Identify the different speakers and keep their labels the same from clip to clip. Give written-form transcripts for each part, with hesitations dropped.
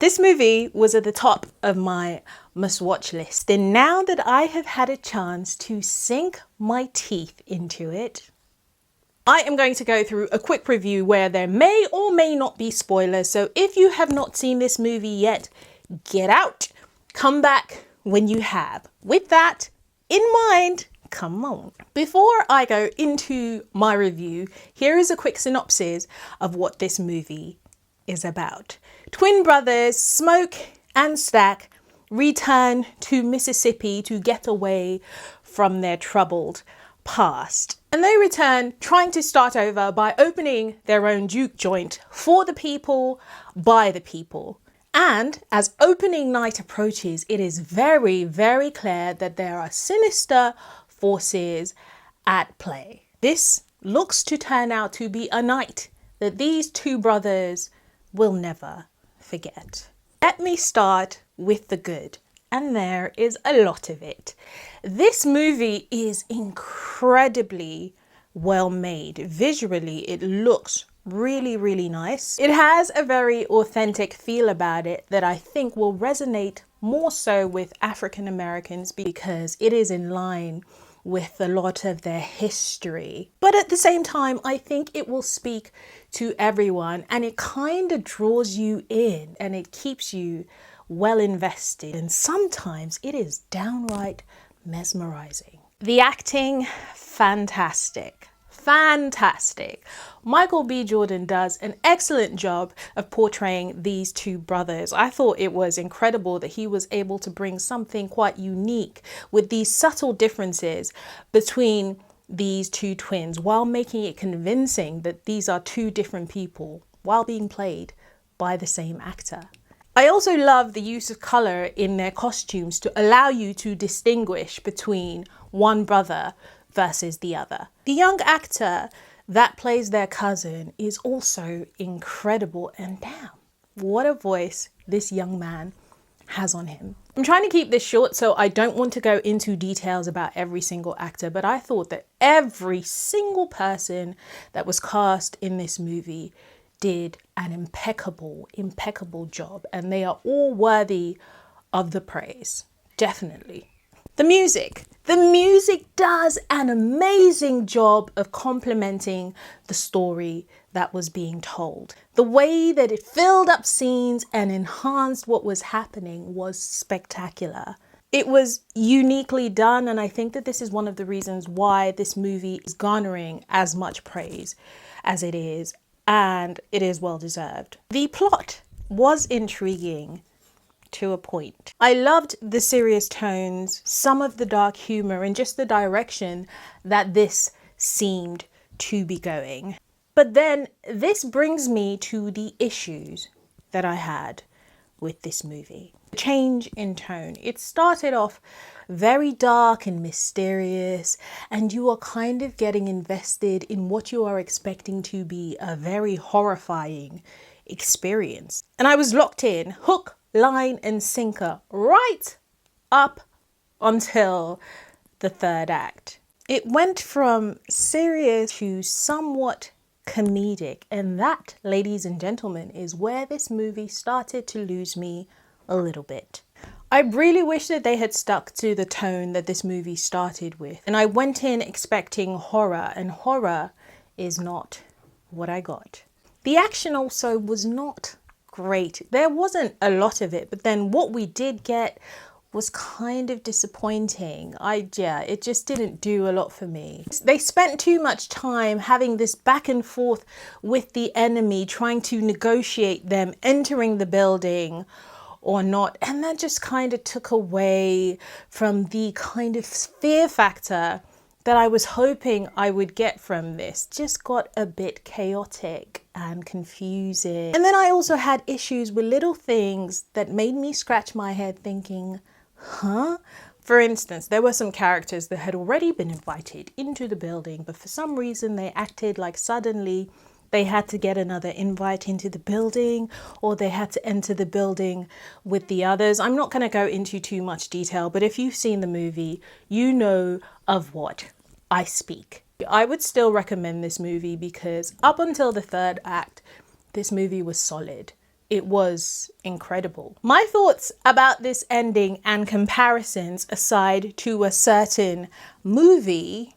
Speaker 1: This movie was at the top of my must-watch list, and now that I have had a chance to sink my teeth into it, I am going to go through a quick review where there may or may not be spoilers. So if you have not seen this movie yet, get out, come back when you have. With that in mind, come on. Before I go into my review, here is a quick synopsis of what this movie is about. Twin brothers Smoke and Stack return to Mississippi to get away from their troubled past. And they return trying to start over by opening their own juke joint for the people, by the people. And as opening night approaches, it is very, very clear that there are sinister forces at play. This looks to turn out to be a night that these two brothers will never forget. Let me start with the good, and there is a lot of it. This movie is incredibly well made. Visually, it looks really, really nice. It has a very authentic feel about it that I think will resonate more so with African Americans because it is in line with a lot of their history. But at the same time, I think it will speak to everyone, and it kind of draws you in and it keeps you well invested. And sometimes it is downright mesmerizing. The acting, fantastic. Fantastic. Michael B. Jordan does an excellent job of portraying these two brothers. I thought it was incredible that he was able to bring something quite unique with these subtle differences between these two twins while making it convincing that these are two different people while being played by the same actor. I also love the use of color in their costumes to allow you to distinguish between one brother versus the other. The young actor that plays their cousin is also incredible, and damn, what a voice this young man has on him. I'm trying to keep this short, so I don't want to go into details about every single actor, but I thought that every single person that was cast in this movie did an impeccable job, and they are all worthy of the praise. Definitely. The music does an amazing job of complementing the story that was being told. The way that it filled up scenes and enhanced what was happening was spectacular. It was uniquely done, and I think that this is one of the reasons why this movie is garnering as much praise as it is, and it is well deserved. The plot was intriguing to a point. I loved the serious tones, some of the dark humor, and just the direction that this seemed to be going. But then this brings me to the issues that I had with this movie. Change in tone. It started off very dark and mysterious, and you are kind of getting invested in what you are expecting to be a very horrifying experience. And I was locked in, hook, line and sinker, right up until the third act. It went from serious to somewhat comedic, and that, ladies and gentlemen, is where this movie started to lose me a little bit. I really wish that they had stuck to the tone that this movie started with, and I went in expecting horror, and horror is not what I got. The action also was not great. There wasn't a lot of it, but then what we did get was kind of disappointing. It just didn't do a lot for me. They spent too much time having this back and forth with the enemy, trying to negotiate them entering the building or not, and that just kind of took away from the kind of fear factor that I was hoping I would get from this. Just got a bit chaotic and confusing. And then I also had issues with little things that made me scratch my head thinking, huh? For instance, there were some characters that had already been invited into the building, but for some reason they acted like suddenly they had to get another invite into the building, or they had to enter the building with the others. I'm not going to go into too much detail, but if you've seen the movie, you know of what I speak. I would still recommend this movie because up until the third act, this movie was solid. it was incredible. My thoughts about this ending and comparisons aside to a certain movie,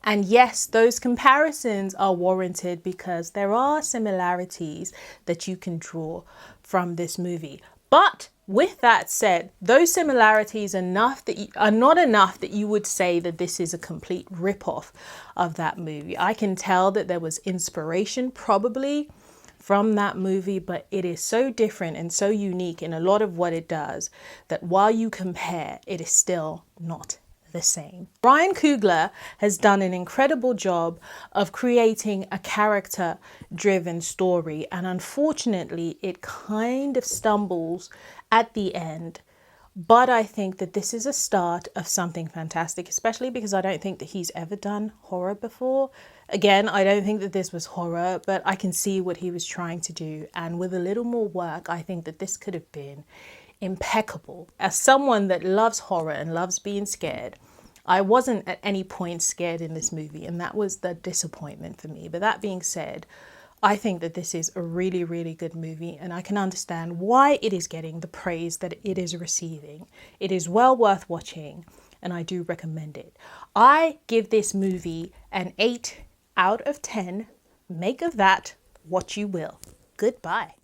Speaker 1: and yes, those comparisons are warranted because there are similarities that you can draw from this movie. But with that said, those similarities are not enough that you would say that this is a complete rip-off of that movie. I can tell that there was inspiration probably from that movie, but it is so different and so unique in a lot of what it does that while you compare, it is still not the same. Ryan Coogler has done an incredible job of creating a character-driven story, and unfortunately, it kind of stumbles at the end. But I think that this is a start of something fantastic, especially because I don't think that he's ever done horror before. Again, I don't think that this was horror, but I can see what he was trying to do. And with a little more work, I think that this could have been impeccable. As someone that loves horror and loves being scared, I wasn't at any point scared in this movie, and that was the disappointment for me. But that being said, I think that this is a really, really good movie, and I can understand why it is getting the praise that it is receiving. It is well worth watching, and I do recommend it. I give this movie an 8 out of 10. Make of that what you will. Goodbye.